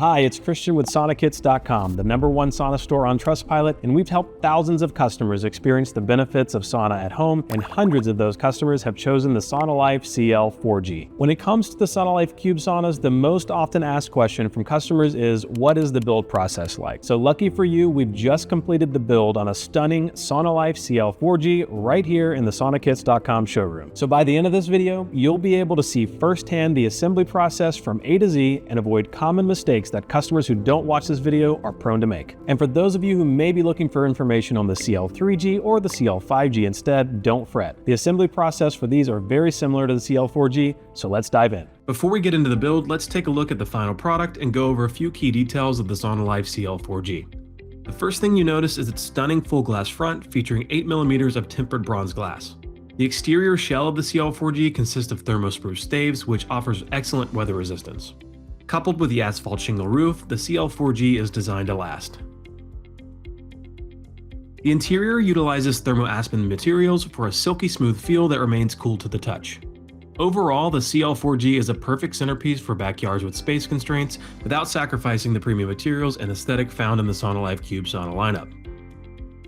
Hi, it's Christian with SaunaKits.com, the #1 sauna store on Trustpilot, and we've helped thousands of customers experience the benefits of sauna at home, and hundreds of those customers have chosen the SaunaLife CL4G. When it comes to the SaunaLife Cube saunas, the most often asked question from customers is, what is the build process like? So lucky for you, we've just completed the build on a stunning SaunaLife CL4G right here in the SaunaKits.com showroom. So by the end of this video, you'll be able to see firsthand the assembly process from A to Z and avoid common mistakes that customers who don't watch this video are prone to make. And for those of you who may be looking for information on the CL3G or the CL5G instead, don't fret. The assembly process for these are very similar to the CL4G, so let's dive in. Before we get into the build, let's take a look at the final product and go over a few key details of the SaunaLife CL4G. The first thing you notice is its stunning full glass front featuring 8mm of tempered bronze glass. The exterior shell of the CL4G consists of thermospruce staves, which offers excellent weather resistance. Coupled with the asphalt shingle roof, the CL4G is designed to last. The interior utilizes thermoaspen materials for a silky smooth feel that remains cool to the touch. Overall, the CL4G is a perfect centerpiece for backyards with space constraints without sacrificing the premium materials and aesthetic found in the SaunaLife Cube sauna lineup.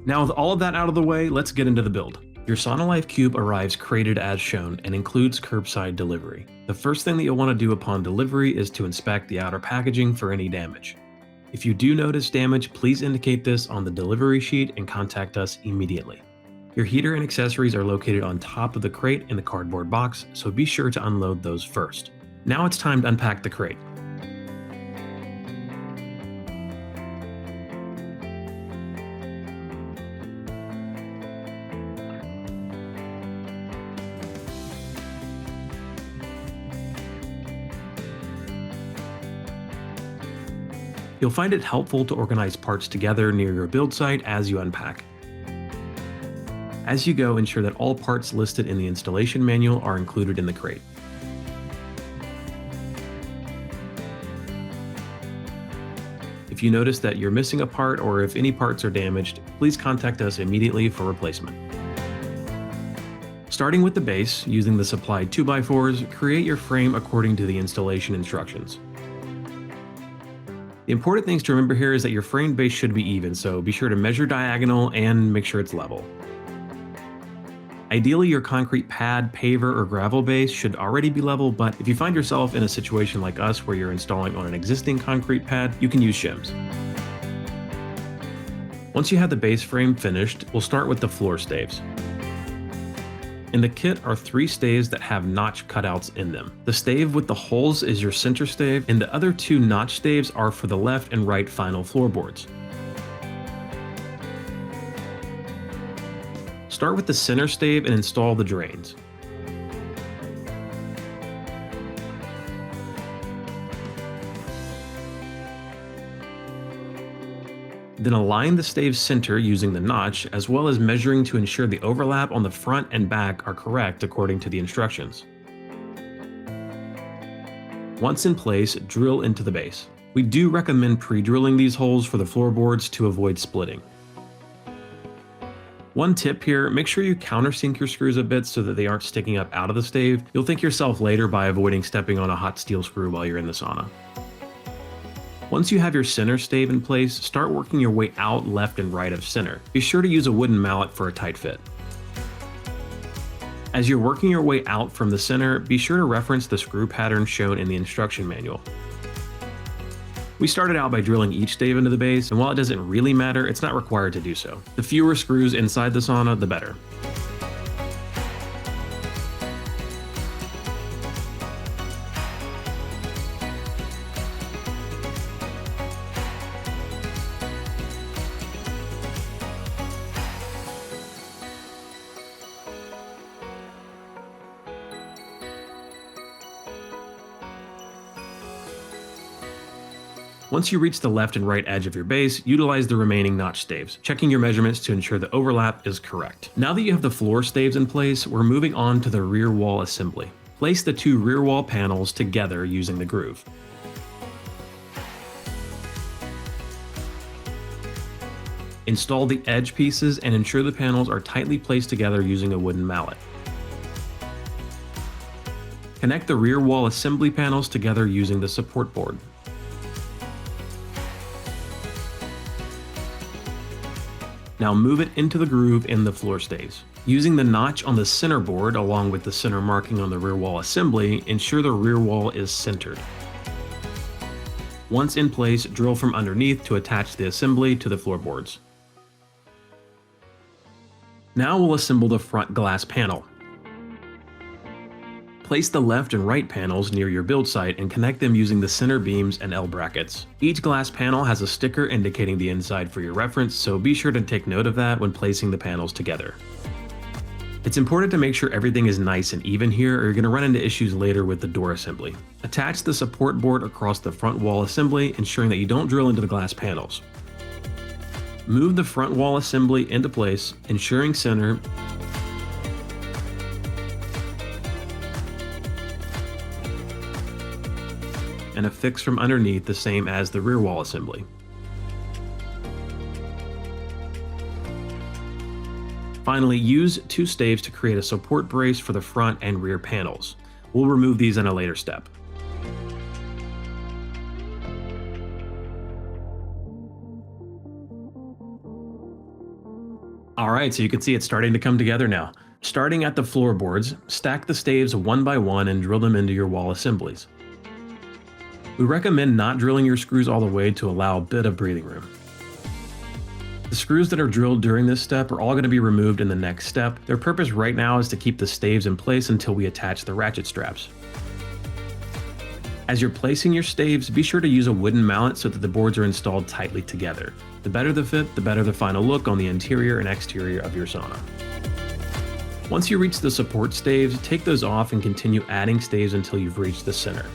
Now with all of that out of the way, let's get into the build. Your SaunaLife Cube arrives crated as shown and includes curbside delivery. The first thing that you'll want to do upon delivery is to inspect the outer packaging for any damage. If you do notice damage, please indicate this on the delivery sheet and contact us immediately. Your heater and accessories are located on top of the crate in the cardboard box, so be sure to unload those first. Now it's time to unpack the crate. You'll find it helpful to organize parts together near your build site as you unpack. As you go, ensure that all parts listed in the installation manual are included in the crate. If you notice that you're missing a part or if any parts are damaged, please contact us immediately for replacement. Starting with the base, using the supplied 2x4s, create your frame according to the installation instructions. The important things to remember here is that your frame base should be even, so be sure to measure diagonal and make sure it's level. Ideally, your concrete pad, paver, or gravel base should already be level, but if you find yourself in a situation like us where you're installing on an existing concrete pad, you can use shims. Once you have the base frame finished, we'll start with the floor staves. In the kit are 3 staves that have notch cutouts in them. The stave with the holes is your center stave, and the other 2 notch staves are for the left and right final floorboards. Start with the center stave and install the drains. Then align the stave's center using the notch, as well as measuring to ensure the overlap on the front and back are correct according to the instructions. Once in place, drill into the base. We do recommend pre-drilling these holes for the floorboards to avoid splitting. One tip here, make sure you countersink your screws a bit so that they aren't sticking up out of the stave. You'll thank yourself later by avoiding stepping on a hot steel screw while you're in the sauna. Once you have your center stave in place, start working your way out left and right of center. Be sure to use a wooden mallet for a tight fit. As you're working your way out from the center, be sure to reference the screw pattern shown in the instruction manual. We started out by drilling each stave into the base, and while it doesn't really matter, it's not required to do so. The fewer screws inside the sauna, the better. Once you reach the left and right edge of your base, utilize the remaining notch staves, checking your measurements to ensure the overlap is correct. Now that you have the floor staves in place, we're moving on to the rear wall assembly. Place the 2 rear wall panels together using the groove. Install the edge pieces and ensure the panels are tightly placed together using a wooden mallet. Connect the rear wall assembly panels together using the support board. Now move it into the groove in the floor staves. Using the notch on the center board along with the center marking on the rear wall assembly, ensure the rear wall is centered. Once in place, drill from underneath to attach the assembly to the floorboards. Now we'll assemble the front glass panel. Place the left and right panels near your build site and connect them using the center beams and L brackets. Each glass panel has a sticker indicating the inside for your reference, so be sure to take note of that when placing the panels together. It's important to make sure everything is nice and even here, or you're going to run into issues later with the door assembly. Attach the support board across the front wall assembly, ensuring that you don't drill into the glass panels. Move the front wall assembly into place, ensuring center, and affix from underneath the same as the rear wall assembly. Finally, use 2 staves to create a support brace for the front and rear panels. We'll remove these in a later step. Alright, so you can see it's starting to come together now. Starting at the floorboards, stack the staves one by one and drill them into your wall assemblies. We recommend not drilling your screws all the way to allow a bit of breathing room. The screws that are drilled during this step are all going to be removed in the next step. Their purpose right now is to keep the staves in place until we attach the ratchet straps. As you're placing your staves, be sure to use a wooden mallet so that the boards are installed tightly together. The better the fit, the better the final look on the interior and exterior of your sauna. Once you reach the support staves, take those off and continue adding staves until you've reached the center.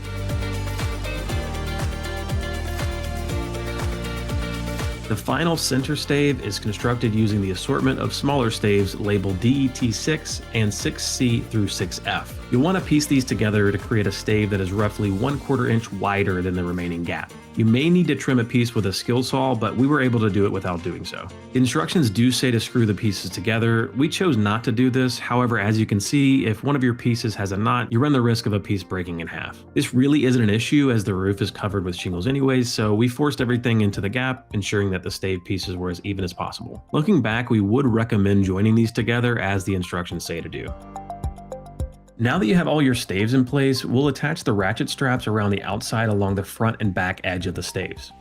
The final center stave is constructed using the assortment of smaller staves labeled DET6 and 6C through 6F. You'll want to piece these together to create a stave that is roughly 1/4 inch wider than the remaining gap. You may need to trim a piece with a skill saw, but we were able to do it without doing so. The instructions do say to screw the pieces together. We chose not to do this. However, as you can see, if one of your pieces has a knot, you run the risk of a piece breaking in half. This really isn't an issue as the roof is covered with shingles anyways, so we forced everything into the gap, ensuring that the stave pieces were as even as possible. Looking back, we would recommend joining these together as the instructions say to do. Now that you have all your staves in place, we'll attach the ratchet straps around the outside along the front and back edge of the staves.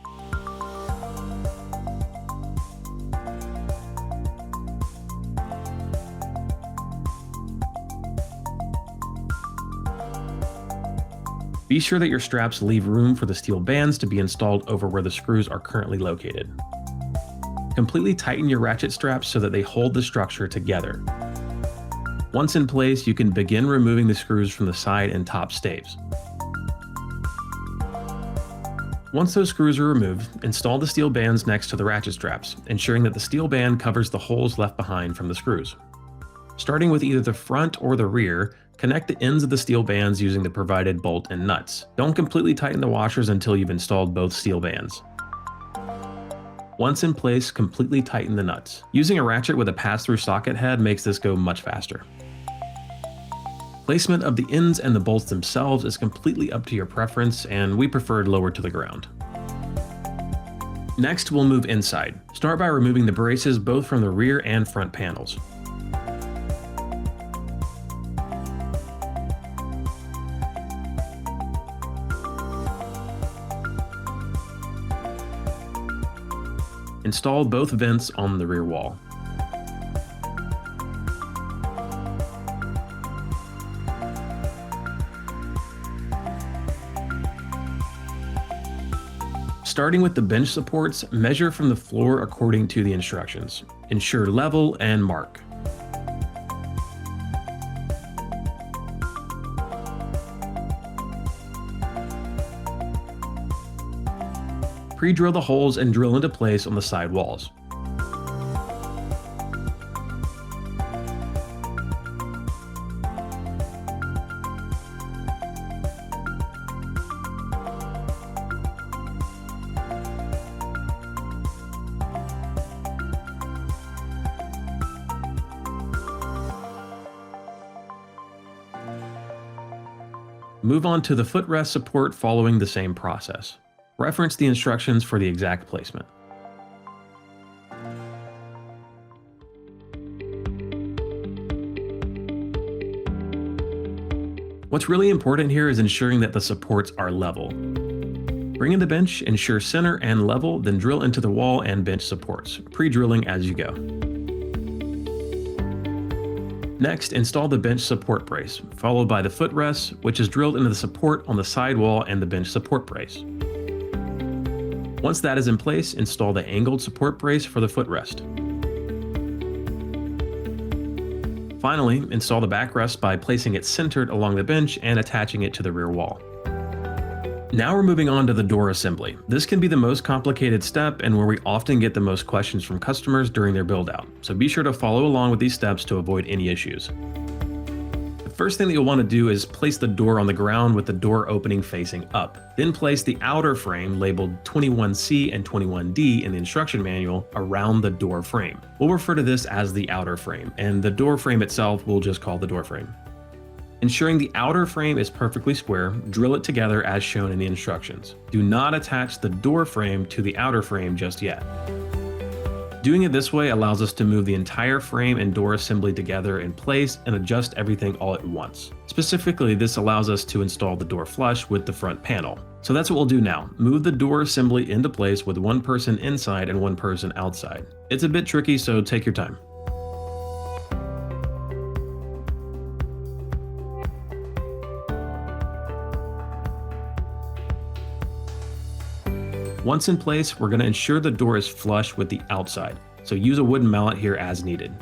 Be sure that your straps leave room for the steel bands to be installed over where the screws are currently located. Completely tighten your ratchet straps so that they hold the structure together. Once in place, you can begin removing the screws from the side and top staves. Once those screws are removed, install the steel bands next to the ratchet straps, ensuring that the steel band covers the holes left behind from the screws. Starting with either the front or the rear, connect the ends of the steel bands using the provided bolt and nuts. Don't completely tighten the washers until you've installed both steel bands. Once in place, completely tighten the nuts. Using a ratchet with a pass-through socket head makes this go much faster. Placement of the ends and the bolts themselves is completely up to your preference, and we preferred lower to the ground. Next, we'll move inside. Start by removing the braces both from the rear and front panels. Install both vents on the rear wall. Starting with the bench supports, measure from the floor according to the instructions. Ensure level and mark. Pre-drill the holes and drill into place on the side walls. Move on to the footrest support following the same process. Reference the instructions for the exact placement. What's really important here is ensuring that the supports are level. Bring in the bench, ensure center and level, then drill into the wall and bench supports, pre-drilling as you go. Next, install the bench support brace, followed by the footrest, which is drilled into the support on the side wall and the bench support brace. Once that is in place, install the angled support brace for the footrest. Finally, install the backrest by placing it centered along the bench and attaching it to the rear wall. Now we're moving on to the door assembly. This can be the most complicated step and where we often get the most questions from customers during their build out. So be sure to follow along with these steps to avoid any issues. The first thing that you'll want to do is place the door on the ground with the door opening facing up. Then place the outer frame labeled 21C and 21D in the instruction manual around the door frame. We'll refer to this as the outer frame, and the door frame itself we'll just call the door frame. Ensuring the outer frame is perfectly square, drill it together as shown in the instructions. Do not attach the door frame to the outer frame just yet. Doing it this way allows us to move the entire frame and door assembly together in place and adjust everything all at once. Specifically, this allows us to install the door flush with the front panel. So that's what we'll do now. Move the door assembly into place with one person inside and one person outside. It's a bit tricky, so take your time. Once in place, we're going to ensure the door is flush with the outside, so use a wooden mallet here as needed.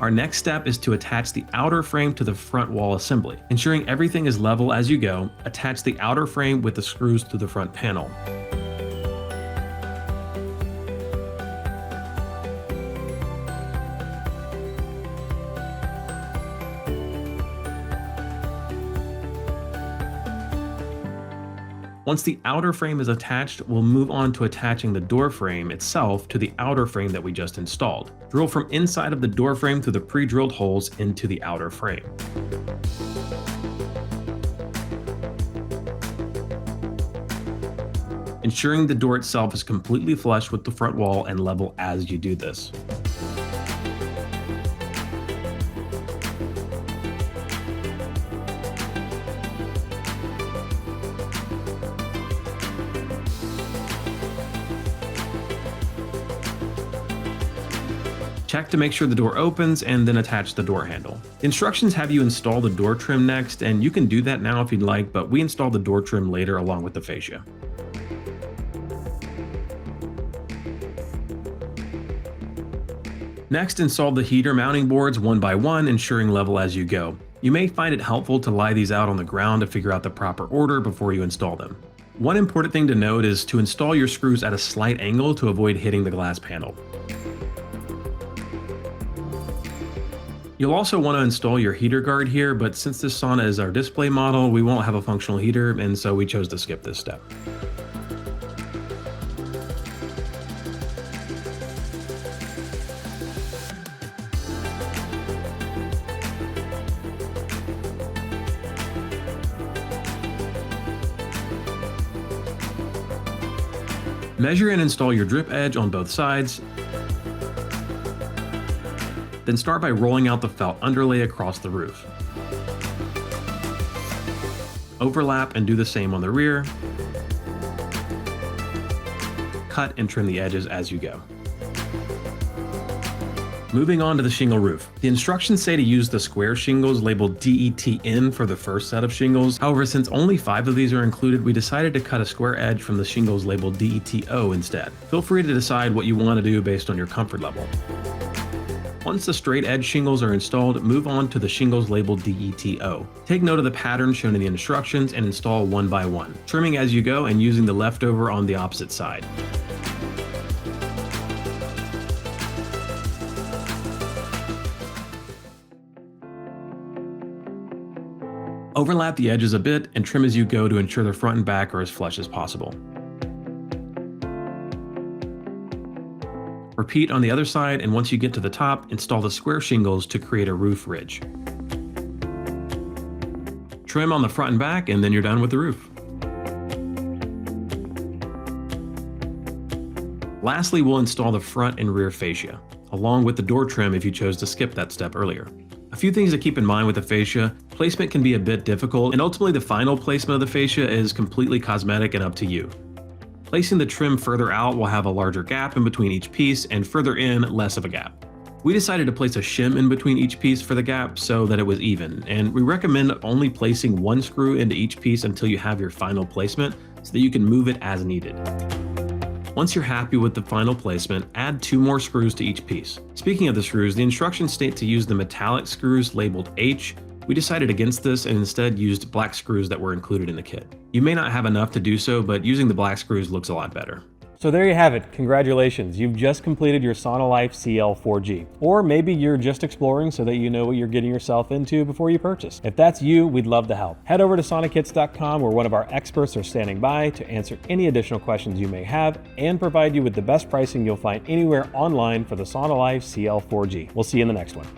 Our next step is to attach the outer frame to the front wall assembly. Ensuring everything is level as you go, attach the outer frame with the screws to the front panel. Once the outer frame is attached, we'll move on to attaching the door frame itself to the outer frame that we just installed. Drill from inside of the door frame through the pre-drilled holes into the outer frame. Ensuring the door itself is completely flush with the front wall and level as you do this. Check to make sure the door opens and then attach the door handle. The instructions have you install the door trim next, and you can do that now if you'd like, but we install the door trim later along with the fascia. Next, install the heater mounting boards one by one, ensuring level as you go. You may find it helpful to lie these out on the ground to figure out the proper order before you install them. One important thing to note is to install your screws at a slight angle to avoid hitting the glass panel. You'll also want to install your heater guard here, but since this sauna is our display model, we won't have a functional heater, and so we chose to skip this step. Measure and install your drip edge on both sides. Then start by rolling out the felt underlay across the roof. Overlap and do the same on the rear. Cut and trim the edges as you go. Moving on to the shingle roof. The instructions say to use the square shingles labeled DETN for the first set of shingles. However, since only 5 of these are included, we decided to cut a square edge from the shingles labeled DETO instead. Feel free to decide what you want to do based on your comfort level. Once the straight edge shingles are installed, move on to the shingles labeled DETO. Take note of the pattern shown in the instructions and install one by one, trimming as you go and using the leftover on the opposite side. Overlap the edges a bit and trim as you go to ensure the front and back are as flush as possible. Repeat on the other side, and once you get to the top, install the square shingles to create a roof ridge. Trim on the front and back, and then you're done with the roof. Lastly, we'll install the front and rear fascia. along with the door trim if you chose to skip that step earlier. A few things to keep in mind with the fascia: placement can be a bit difficult, and ultimately the final placement of the fascia is completely cosmetic and up to you. Placing the trim further out will have a larger gap in between each piece, and further in, less of a gap. We decided to place a shim in between each piece for the gap so that it was even, and we recommend only placing one screw into each piece until you have your final placement so that you can move it as needed. Once you're happy with the final placement, add 2 more screws to each piece. Speaking of the screws, the instructions state to use the metallic screws labeled H. We decided against this and instead used black screws that were included in the kit. You may not have enough to do so, but using the black screws looks a lot better. So there you have it. Congratulations, you've just completed your SaunaLife CL4G. Or maybe you're just exploring so that you know what you're getting yourself into before you purchase. If that's you, we'd love to help. Head over to SaunaKits.com where one of our experts are standing by to answer any additional questions you may have and provide you with the best pricing you'll find anywhere online for the SaunaLife CL4G. We'll see you in the next one.